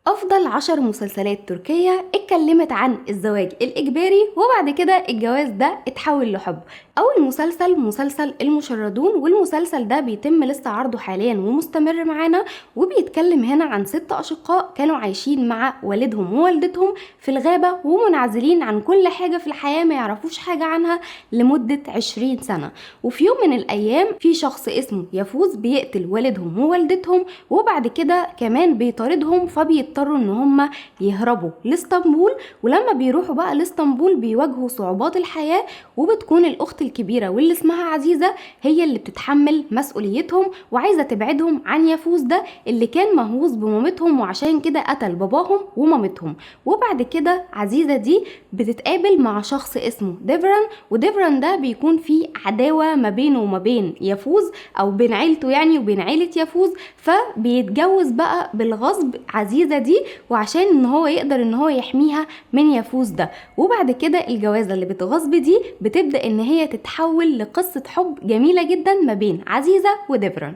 أفضل 10 مسلسلات تركية اتكلمت عن الزواج الإجباري وبعد كده الجواز ده اتحول لحب. أول مسلسل المشردون، والمسلسل ده بيتم لسه عرضه حاليا ومستمر معانا، وبيتكلم هنا عن 6 أشقاء كانوا عايشين مع والدهم ووالدتهم في الغابة ومنعزلين عن كل حاجة في الحياة، ما يعرفوش حاجة عنها لمدة 20 سنة. وفي يوم من الأيام في شخص اسمه يفوز بيقتل والدهم ووالدتهم، وبعد كده كمان بيطاردهم، فبيضطروا ان هم يهربوا لاسطنبول. ولما بيروحوا بقى لاسطنبول بيواجهوا صعوبات الحياة، وبتكون الأخت الكبيرة واللي اسمها عزيزة هي اللي بتتحمل مسؤوليتهم وعايزة تبعدهم عن يفوز ده اللي كان مهووس بمامتهم، وعشان كده قتل باباهم ومامتهم. وبعد كده عزيزة دي بتتقابل مع شخص اسمه ديفران، وديفران ده بيكون فيه عداوة ما بينه وما بين يفوز او بين عيلته يعني وبين عيلة يفوز، فبيتجوز بقى بالغصب عزيزة دي وعشان ان هو يقدر ان هو يحميها من يفوز ده. وبعد كده الجوازة اللي بتغصب دي بتبدأ ان هي تتحول لقصة حب جميلة جدا ما بين عزيزة وديفران.